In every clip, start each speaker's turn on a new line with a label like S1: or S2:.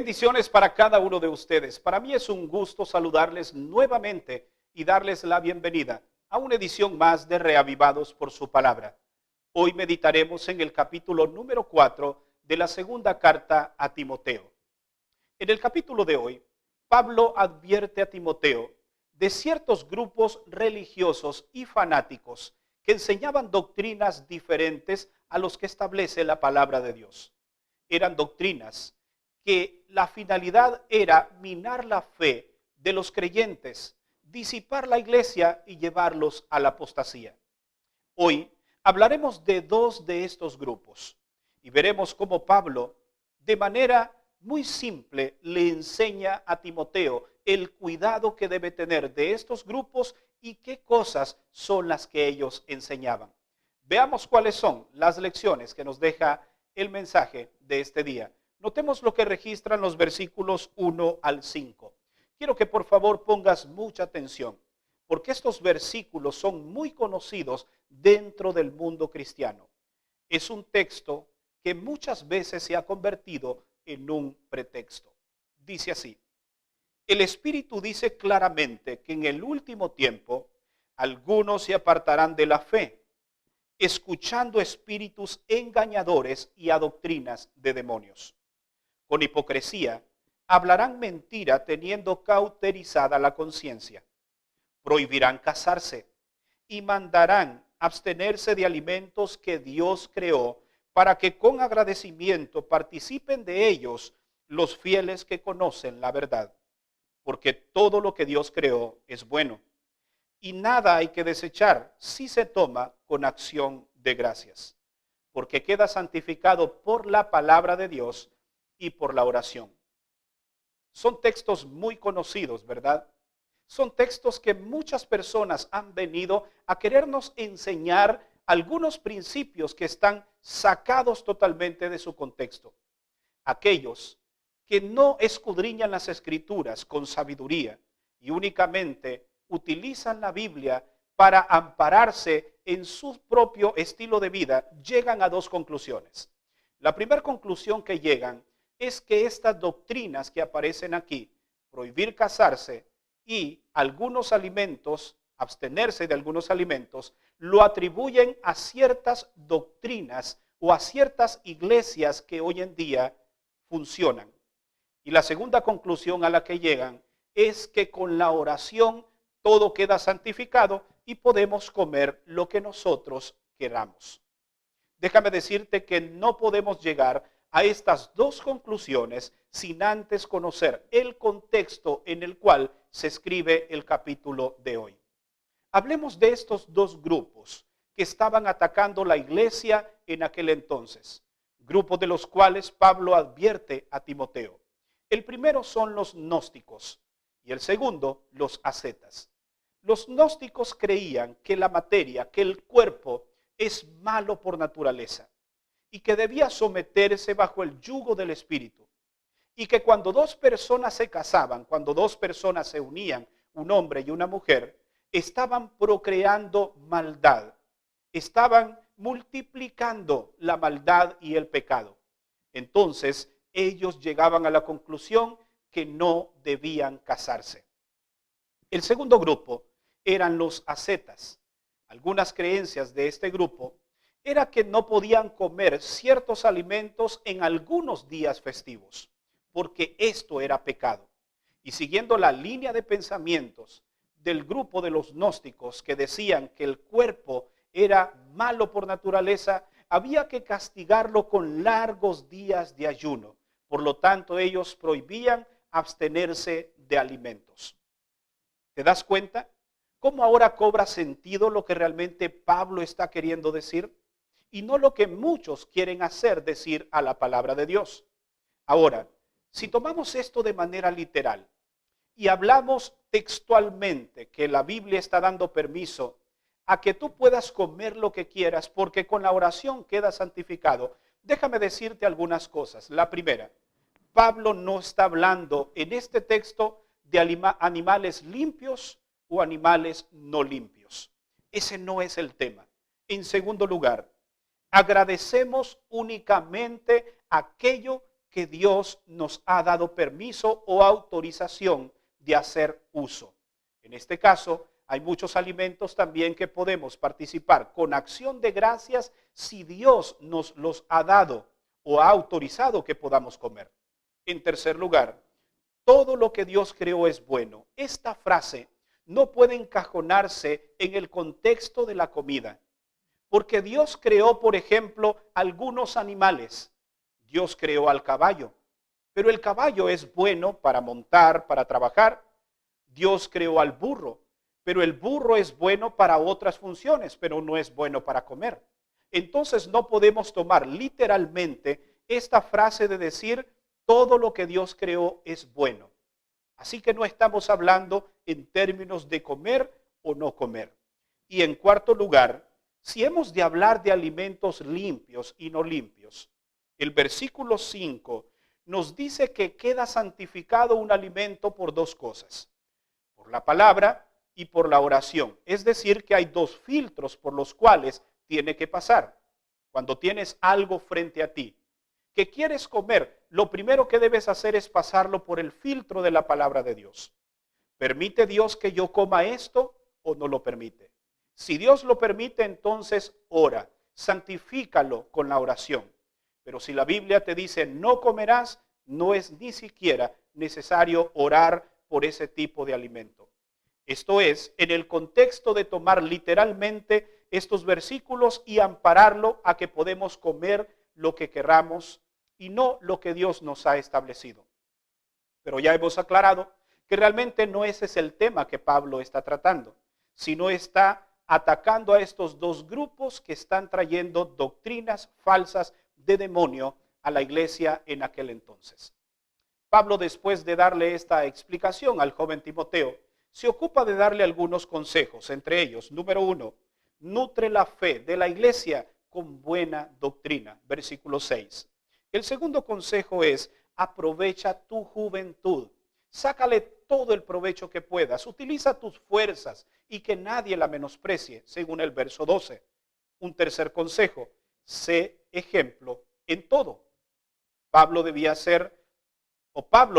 S1: Bendiciones para cada uno de ustedes. Para mí es un gusto saludarles nuevamente y darles la bienvenida a una edición más de Reavivados por su palabra. Hoy meditaremos en el capítulo número 4 de la segunda carta a Timoteo. En el capítulo de hoy, Pablo advierte a Timoteo de ciertos grupos religiosos y fanáticos que enseñaban doctrinas diferentes a los que establece la palabra de Dios. Eran doctrinas que la finalidad era minar la fe de los creyentes, disipar la iglesia y llevarlos a la apostasía. Hoy hablaremos de dos de estos grupos y veremos cómo Pablo, de manera muy simple, le enseña a Timoteo el cuidado que debe tener de estos grupos y qué cosas son las que ellos enseñaban. Veamos cuáles son las lecciones que nos deja el mensaje de este día. Notemos lo que registran los versículos 1 al 5. Quiero que por favor pongas mucha atención, porque estos versículos son muy conocidos dentro del mundo cristiano. Es un texto que muchas veces se ha convertido en un pretexto. Dice así: el Espíritu dice claramente que en el último tiempo algunos se apartarán de la fe, escuchando espíritus engañadores y a doctrinas de demonios. Con hipocresía hablarán mentira teniendo cauterizada la conciencia. Prohibirán casarse y mandarán abstenerse de alimentos que Dios creó para que con agradecimiento participen de ellos los fieles que conocen la verdad. Porque todo lo que Dios creó es bueno y nada hay que desechar si se toma con acción de gracias, porque queda santificado por la palabra de Dios y por la oración. Son textos muy conocidos, ¿verdad? Son textos que muchas personas han venido a querernos enseñar algunos principios que están sacados totalmente de su contexto. Aquellos que no escudriñan las escrituras con sabiduría y únicamente utilizan la Biblia para ampararse en su propio estilo de vida, llegan a dos conclusiones. La primera conclusión que llegan es que estas doctrinas que aparecen aquí, prohibir casarse y algunos alimentos, abstenerse de algunos alimentos, lo atribuyen a ciertas doctrinas o a ciertas iglesias que hoy en día funcionan. Y la segunda conclusión a la que llegan es que con la oración todo queda santificado y podemos comer lo que nosotros queramos. Déjame decirte que no podemos llegar a estas dos conclusiones sin antes conocer el contexto en el cual se escribe el capítulo de hoy. Hablemos de estos dos grupos que estaban atacando la iglesia en aquel entonces, grupos de los cuales Pablo advierte a Timoteo. El primero son los gnósticos y el segundo los ascetas. Los gnósticos creían que la materia, que el cuerpo es malo por naturaleza y que debía someterse bajo el yugo del espíritu, y que cuando dos personas se casaban, cuando dos personas se unían, un hombre y una mujer, estaban procreando maldad, estaban multiplicando la maldad y el pecado. Entonces ellos llegaban a la conclusión que no debían casarse. El segundo grupo eran los ascetas. Algunas creencias de este grupo era que no podían comer ciertos alimentos en algunos días festivos, porque esto era pecado. Y siguiendo la línea de pensamientos del grupo de los gnósticos que decían que el cuerpo era malo por naturaleza, había que castigarlo con largos días de ayuno. Por lo tanto, ellos prohibían abstenerse de alimentos. ¿Te das cuenta cómo ahora cobra sentido lo que realmente Pablo está queriendo decir? Y no lo que muchos quieren hacer decir a la palabra de Dios. Ahora, si tomamos esto de manera literal y hablamos textualmente que la Biblia está dando permiso a que tú puedas comer lo que quieras porque con la oración queda santificado, déjame decirte algunas cosas. La primera, Pablo no está hablando en este texto de animales limpios o animales no limpios. Ese no es el tema. En segundo lugar, agradecemos únicamente aquello que Dios nos ha dado permiso o autorización de hacer uso. En este caso, hay muchos alimentos también que podemos participar con acción de gracias si Dios nos los ha dado o ha autorizado que podamos comer. En tercer lugar, todo lo que Dios creó es bueno. Esta frase no puede encajonarse en el contexto de la comida, porque Dios creó, por ejemplo, algunos animales. Dios creó al caballo, pero el caballo es bueno para montar, para trabajar. Dios creó al burro, pero el burro es bueno para otras funciones, pero no es bueno para comer. Entonces no podemos tomar literalmente esta frase de decir todo lo que Dios creó es bueno. Así que no estamos hablando en términos de comer o no comer. Y en cuarto lugar, si hemos de hablar de alimentos limpios y no limpios, el versículo 5 nos dice que queda santificado un alimento por dos cosas: por la palabra y por la oración. Es decir, que hay dos filtros por los cuales tiene que pasar. Cuando tienes algo frente a ti que quieres comer, lo primero que debes hacer es pasarlo por el filtro de la palabra de Dios. ¿Permite Dios que yo coma esto o no lo permite? Si Dios lo permite, entonces ora, santifícalo con la oración. Pero si la Biblia te dice no comerás, no es ni siquiera necesario orar por ese tipo de alimento. Esto es, en el contexto de tomar literalmente estos versículos y ampararlo a que podemos comer lo que queramos y no lo que Dios nos ha establecido. Pero ya hemos aclarado que realmente no ese es el tema que Pablo está tratando, sino está atacando a estos dos grupos que están trayendo doctrinas falsas de demonio a la iglesia en aquel entonces. Pablo, después de darle esta explicación al joven Timoteo, se ocupa de darle algunos consejos, entre ellos, número 1, nutre la fe de la iglesia con buena doctrina, versículo 6. El segundo consejo es, aprovecha tu juventud, sácale todo el provecho que puedas, utiliza tus fuerzas y que nadie la menosprecie, según el verso 12. Un tercer consejo, sé ejemplo en todo. Pablo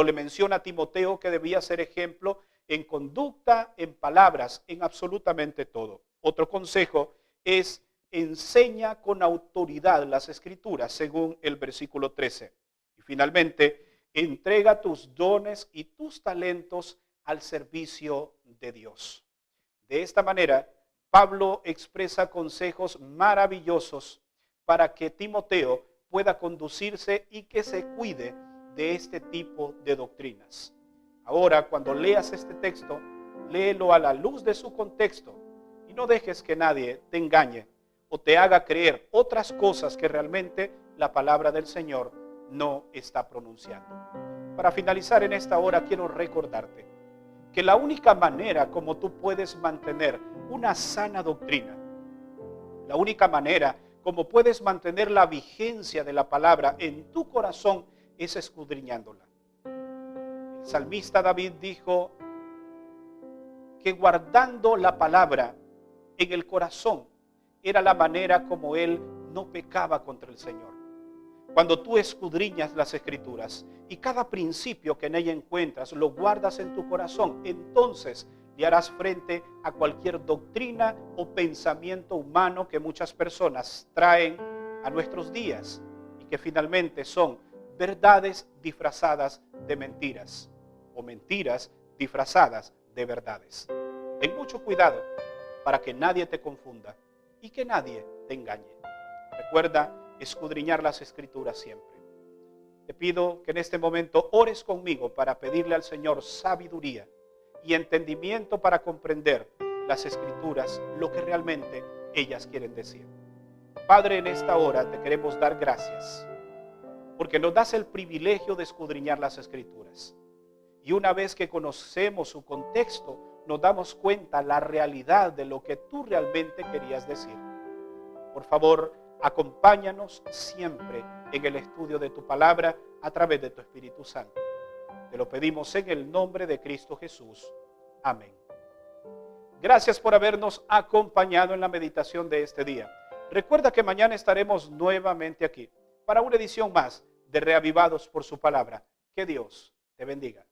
S1: le menciona a Timoteo que debía ser ejemplo en conducta, en palabras, en absolutamente todo. Otro consejo es enseña con autoridad las escrituras, según el versículo 13. Y finalmente, entrega tus dones y tus talentos al servicio de Dios. De esta manera, Pablo expresa consejos maravillosos para que Timoteo pueda conducirse y que se cuide de este tipo de doctrinas. Ahora, cuando leas este texto, léelo a la luz de su contexto y no dejes que nadie te engañe o te haga creer otras cosas que realmente la palabra del Señor no está pronunciando. Para finalizar en esta hora, quiero recordarte que la única manera como tú puedes mantener una sana doctrina, la única manera como puedes mantener la vigencia de la palabra en tu corazón es escudriñándola. El salmista David dijo que guardando la palabra en el corazón era la manera como él no pecaba contra el Señor. Cuando tú escudriñas las escrituras y cada principio que en ella encuentras lo guardas en tu corazón, entonces le harás frente a cualquier doctrina o pensamiento humano que muchas personas traen a nuestros días y que finalmente son verdades disfrazadas de mentiras o mentiras disfrazadas de verdades. Ten mucho cuidado para que nadie te confunda y que nadie te engañe. Recuerda escudriñar las escrituras siempre. Te pido que en este momento ores conmigo para pedirle al Señor sabiduría y entendimiento para comprender las escrituras, lo que realmente ellas quieren decir. Padre, en esta hora te queremos dar gracias porque nos das el privilegio de escudriñar las escrituras. Y una vez que conocemos su contexto, nos damos cuenta la realidad de lo que tú realmente querías decir. Por favor, acompáñanos siempre en el estudio de tu palabra a través de tu Espíritu Santo. Te lo pedimos en el nombre de Cristo Jesús. Amén. Gracias por habernos acompañado en la meditación de este día. Recuerda que mañana estaremos nuevamente aquí para una edición más de de Reavivados por su palabra. Que Dios te bendiga.